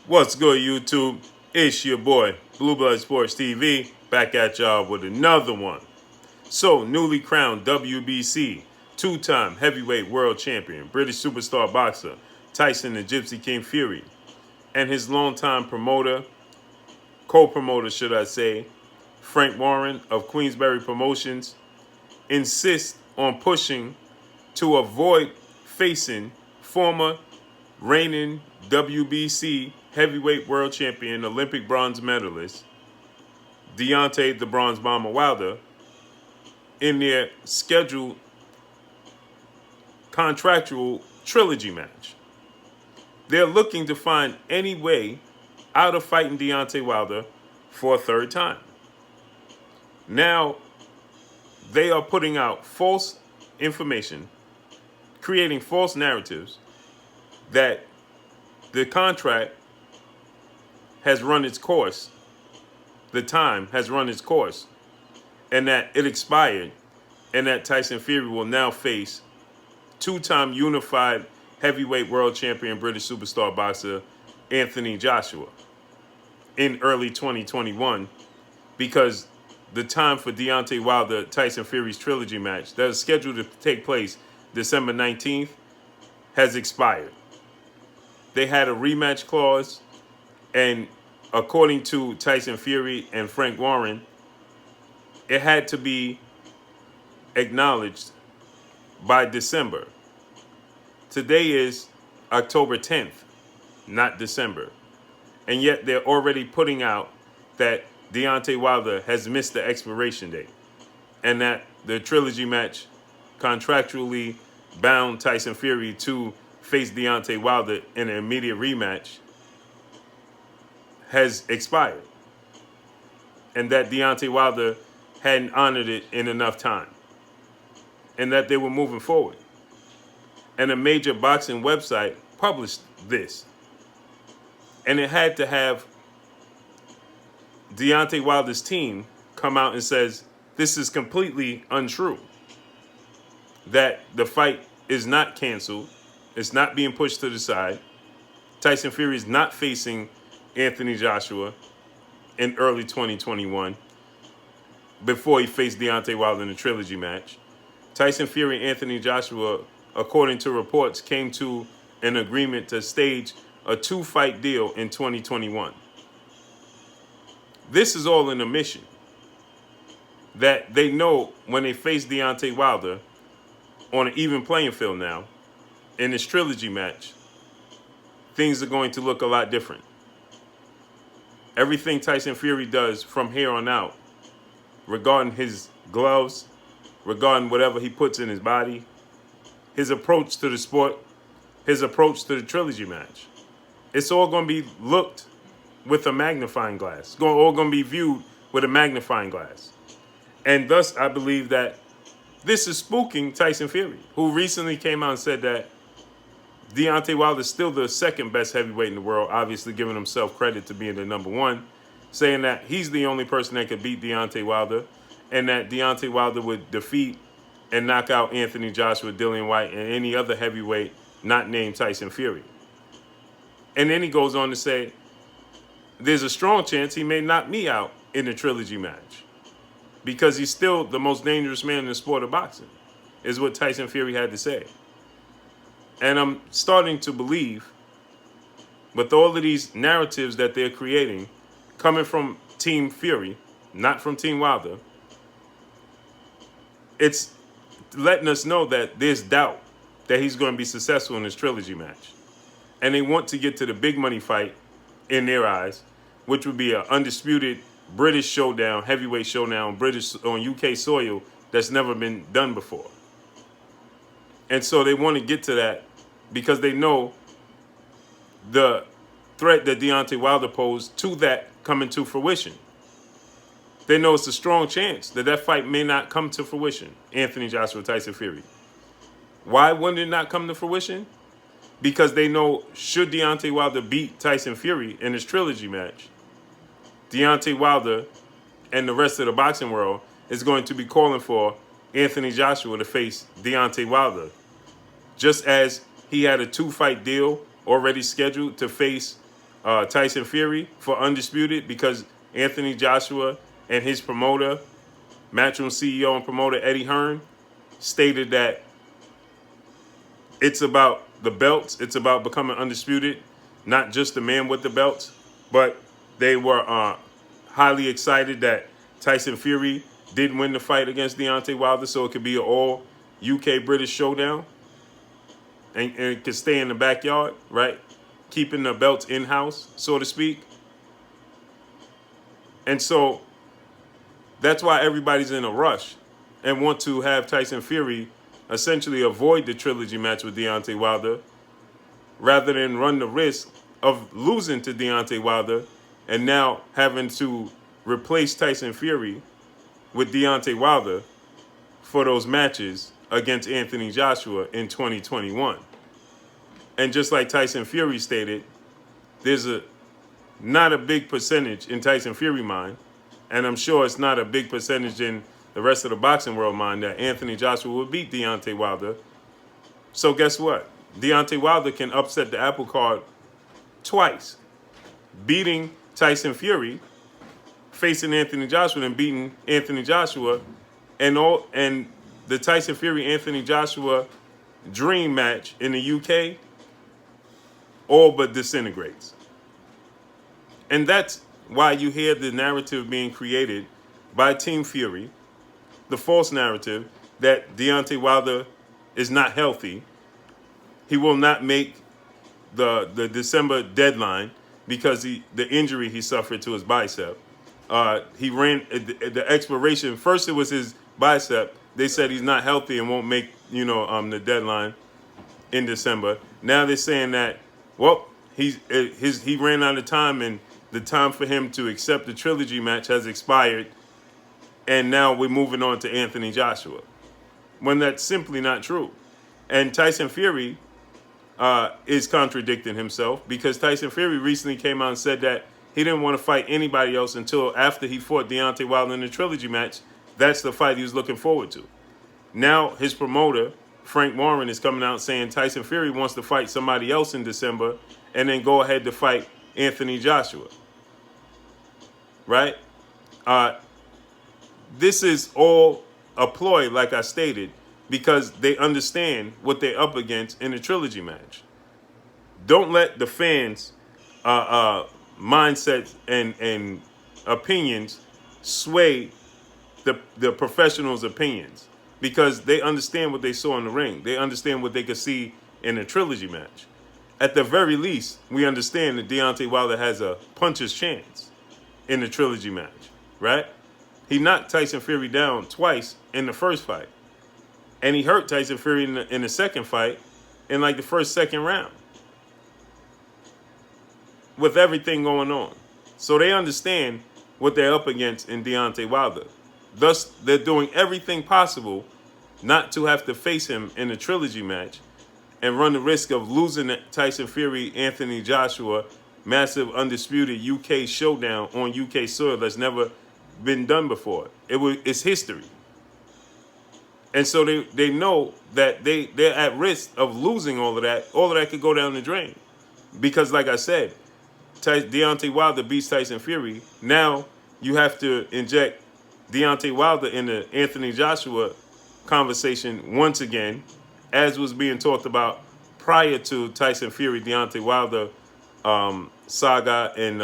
What's good, YouTube? It's your boy, Blue Blood Sports TV, back at y'all with another one. So, newly crowned WBC, two-time heavyweight world champion, British superstar boxer, Tyson the Gypsy King Fury, and his longtime promoter, co-promoter should I say, Frank Warren of Queensberry Promotions, insist on pushing to avoid facing former reigning WBC heavyweight world champion, Olympic bronze medalist, Deontay the Bronze Bomber Wilder, in their scheduled contractual trilogy match. They're looking to find any way out of fighting Deontay Wilder for a third time. Now, they are putting out false information, creating false narratives that the contract has run its course, the time has run its course, and that it expired, and that Tyson Fury will now face two-time unified heavyweight world champion British superstar boxer Anthony Joshua in early 2021, because the time for Deontay Wilder Tyson Fury's trilogy match that is scheduled to take place December 19th has expired. They had a rematch clause, and according to Tyson Fury and Frank Warren, it had to be acknowledged by December. Today is October 10th, not December. And yet they're already putting out that Deontay Wilder has missed the expiration date, and that the trilogy match contractually bound Tyson Fury to face Deontay Wilder in an immediate rematch has expired, and that Deontay Wilder hadn't honored it in enough time, and that they were moving forward. And a major boxing website published this, and it had to have Deontay Wilder's team come out and says this is completely untrue, that the fight is not canceled, it's not being pushed to the side. Tyson Fury is not facing Anthony Joshua in early 2021 before he faced Deontay Wilder in the trilogy match. Tyson Fury and Anthony Joshua, according to reports, came to an agreement to stage a two-fight deal in 2021. This is all an omission. That they know when they face Deontay Wilder on an even playing field now, in this trilogy match, things are going to look a lot different. Everything Tyson Fury does from here on out, regarding his gloves, regarding whatever he puts in his body, his approach to the sport, his approach to the trilogy match, it's all going to be looked with a magnifying glass. It's all going to be viewed with a magnifying glass. And thus, I believe that this is spooking Tyson Fury, who recently came out and said that Deontay Wilder is still the second best heavyweight in the world, obviously giving himself credit to being the number one, saying that he's the only person that could beat Deontay Wilder, and that Deontay Wilder would defeat and knock out Anthony Joshua, Dillian White, and any other heavyweight not named Tyson Fury. And then he goes on to say, there's a strong chance he may knock me out in the trilogy match, because he's still the most dangerous man in the sport of boxing, is what Tyson Fury had to say. And I'm starting to believe, with all of these narratives that they're creating, coming from Team Fury, not from Team Wilder, it's letting us know that there's doubt that he's going to be successful in this trilogy match. And they want to get to the big money fight in their eyes, which would be an undisputed British showdown, heavyweight showdown, on UK soil that's never been done before. And so they want to get to that because they know the threat that Deontay Wilder posed to that coming to fruition. They know it's a strong chance that that fight may not come to fruition, Anthony Joshua, Tyson Fury. Why wouldn't it not come to fruition? Because they know, should Deontay Wilder beat Tyson Fury in his trilogy match, Deontay Wilder and the rest of the boxing world is going to be calling for Anthony Joshua to face Deontay Wilder, just as he had a two-fight deal already scheduled to face Tyson Fury for Undisputed because Anthony Joshua and his promoter, Matchroom CEO and promoter Eddie Hearn, stated that it's about the belts, it's about becoming undisputed, not just the man with the belts, but they were highly excited that Tyson Fury did win the fight against Deontay Wilder, so it could be an all UK British showdown, and it could stay in the backyard, right? Keeping the belts in-house, so to speak. And so that's why everybody's in a rush and want to have Tyson Fury essentially avoid the trilogy match with Deontay Wilder rather than run the risk of losing to Deontay Wilder and now having to replace Tyson Fury with Deontay Wilder for those matches against Anthony Joshua in 2021. And just like Tyson Fury stated, there's not a big percentage in Tyson Fury mind, and I'm sure it's not a big percentage in the rest of the boxing world mind, that Anthony Joshua would beat Deontay Wilder. So guess what? Deontay Wilder can upset the apple cart twice, beating Tyson Fury, facing Anthony Joshua, and beating Anthony Joshua, and the Tyson Fury Anthony Joshua dream match in the UK all but disintegrates. And that's why you hear the narrative being created by Team Fury, the false narrative that Deontay Wilder is not healthy. He will not make the December deadline because the injury he suffered to his bicep. He ran the expiration. First it was his bicep. They said he's not healthy and won't make the deadline in December. Now they're saying that, well, he ran out of time and the time for him to accept the trilogy match has expired, and now we're moving on to Anthony Joshua, when that's simply not true. And Tyson Fury is contradicting himself because Tyson Fury recently came out and said that he didn't want to fight anybody else until after he fought Deontay Wilder in the trilogy match. That's the fight he was looking forward to. Now his promoter, Frank Warren, is coming out saying Tyson Fury wants to fight somebody else in December and then go ahead to fight Anthony Joshua. Right? This is all a ploy, like I stated, because they understand what they're up against in the trilogy match. Don't let the fans' mindsets and opinions sway the professionals' opinions, because they understand what they saw in the ring. They understand what they could see in a trilogy match. At the very least, we understand that Deontay Wilder has a puncher's chance in the trilogy match, right? He knocked Tyson Fury down twice in the first fight. And he hurt Tyson Fury in the second fight in like the second round. With everything going on. So they understand what they're up against in Deontay Wilder. Thus, they're doing everything possible not to have to face him in a trilogy match and run the risk of losing Tyson Fury, Anthony Joshua, massive undisputed UK showdown on UK soil that's never been done before. It's history. And so they know that they're at risk of losing all of that. All of that could go down the drain. Because like I said, Deontay Wilder beats Tyson Fury. Now you have to inject Deontay Wilder in the Anthony Joshua conversation once again, as was being talked about prior to Tyson Fury, Deontay Wilder saga and,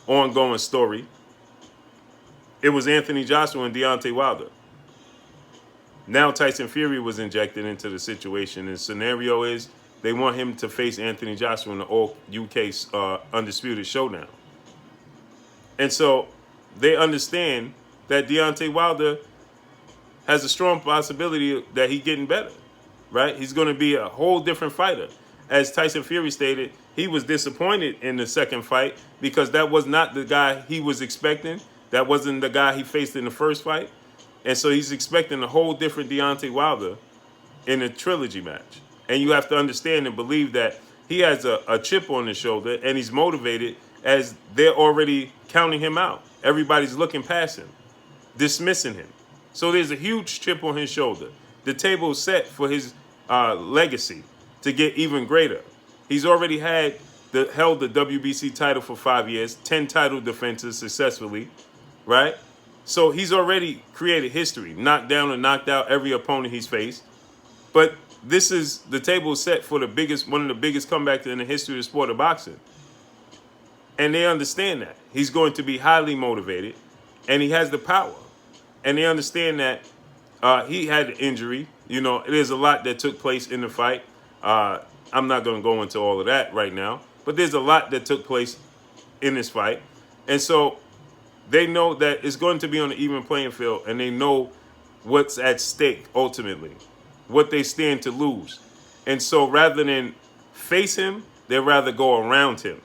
ongoing story. It was Anthony Joshua and Deontay Wilder. Now Tyson Fury was injected into the situation. And the scenario is they want him to face Anthony Joshua in the all UK undisputed showdown. And so they understand that Deontay Wilder has a strong possibility that he's getting better, right? He's going to be a whole different fighter. As Tyson Fury stated, he was disappointed in the second fight because that was not the guy he was expecting. That wasn't the guy he faced in the first fight. And so he's expecting a whole different Deontay Wilder in a trilogy match. And you have to understand and believe that he has a chip on his shoulder and he's motivated as they're already counting him out. Everybody's looking past him, dismissing him. So there's a huge chip on his shoulder. The table is set for his legacy to get even greater. He's already held the WBC title for 5 years, 10 title defenses successfully, right? So he's already created history, knocked down and knocked out every opponent he's faced. But this is the table set for one of the biggest comebacks in the history of the sport of boxing. And they understand that. He's going to be highly motivated, and he has the power. And they understand that he had an injury. You know, there's a lot that took place in the fight. I'm not going to go into all of that right now, but there's a lot that took place in this fight. And so they know that it's going to be on an even playing field, and they know what's at stake ultimately, what they stand to lose. And so rather than face him, they'd rather go around him.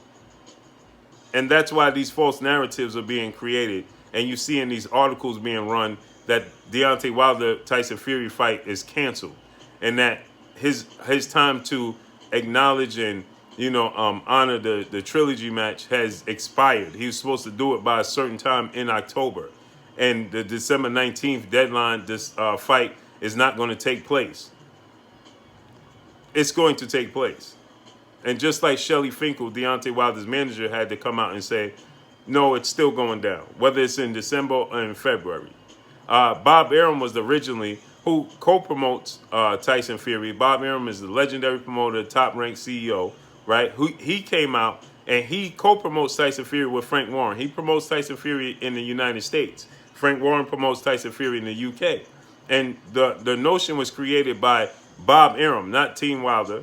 And that's why these false narratives are being created. And you see in these articles being run that Deontay Wilder Tyson Fury fight is canceled, and that his time to acknowledge and honor the Trilogy match has expired. He was supposed to do it by a certain time in October, and the December 19th deadline, this fight is not going to take place. It's going to take place. And just like Shelly Finkel, Deontay Wilder's manager, had to come out and say, no, it's still going down, whether it's in December or in February. Bob Arum was originally who co-promotes Tyson Fury. Bob Arum is the legendary promoter, top-ranked CEO, right? He came out and he co-promotes Tyson Fury with Frank Warren. He promotes Tyson Fury in the United States. Frank Warren promotes Tyson Fury in the UK. And the notion was created by Bob Arum, not Team Wilder,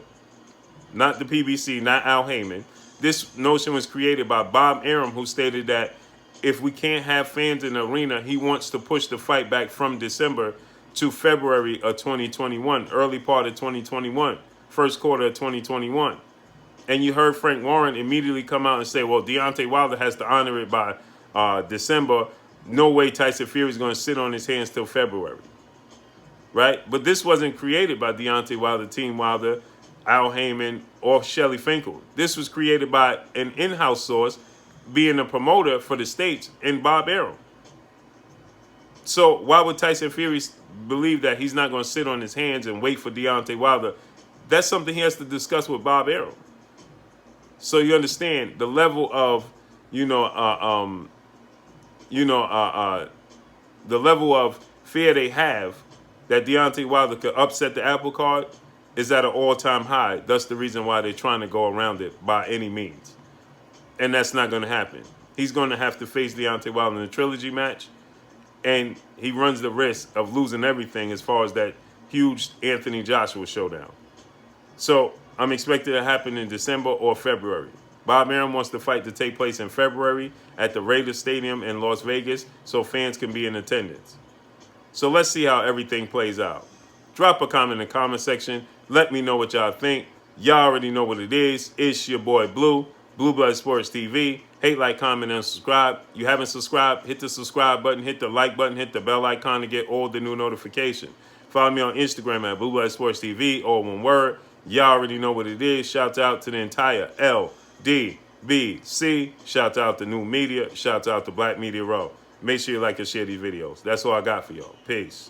not the PBC, not Al Heyman. This notion was created by Bob Arum, who stated that if we can't have fans in the arena, he wants to push the fight back from December to February of 2021, early part of 2021, first quarter of 2021. And you heard Frank Warren immediately come out and say, well, Deontay Wilder has to honor it by December. No way Tyson Fury is going to sit on his hands till February, right? But this wasn't created by Deontay Wilder, Team Wilder, Al Heyman, or Shelly Finkel. This was created by an in-house source, being a promoter for the States, and Bob Arum. So why would Tyson Fury believe that he's not going to sit on his hands and wait for Deontay Wilder? That's something he has to discuss with Bob Arum. So you understand the level of, the level of fear they have that Deontay Wilder could upset the apple cart is at an all-time high. That's the reason why they're trying to go around it by any means. And that's not going to happen. He's going to have to face Deontay Wilder in the Trilogy match, and he runs the risk of losing everything as far as that huge Anthony Joshua showdown. So I'm expecting it to happen in December or February. Bob Arum wants the fight to take place in February at the Raiders Stadium in Las Vegas so fans can be in attendance. So let's see how everything plays out. Drop a comment in the comment section. Let me know what y'all think. Y'all already know what it is. It's your boy Blue, Blue Blood Sports TV. Hate, like, comment, and subscribe. You haven't subscribed, hit the subscribe button, hit the like button, hit the bell icon to get all the new notifications. Follow me on Instagram at Blue Blood Sports TV, all one word. Y'all already know what it is. Shout out to the entire LDBC. Shout out to New Media. Shout out to Black Media Row. Make sure you like and share these videos. That's all I got for y'all. Peace.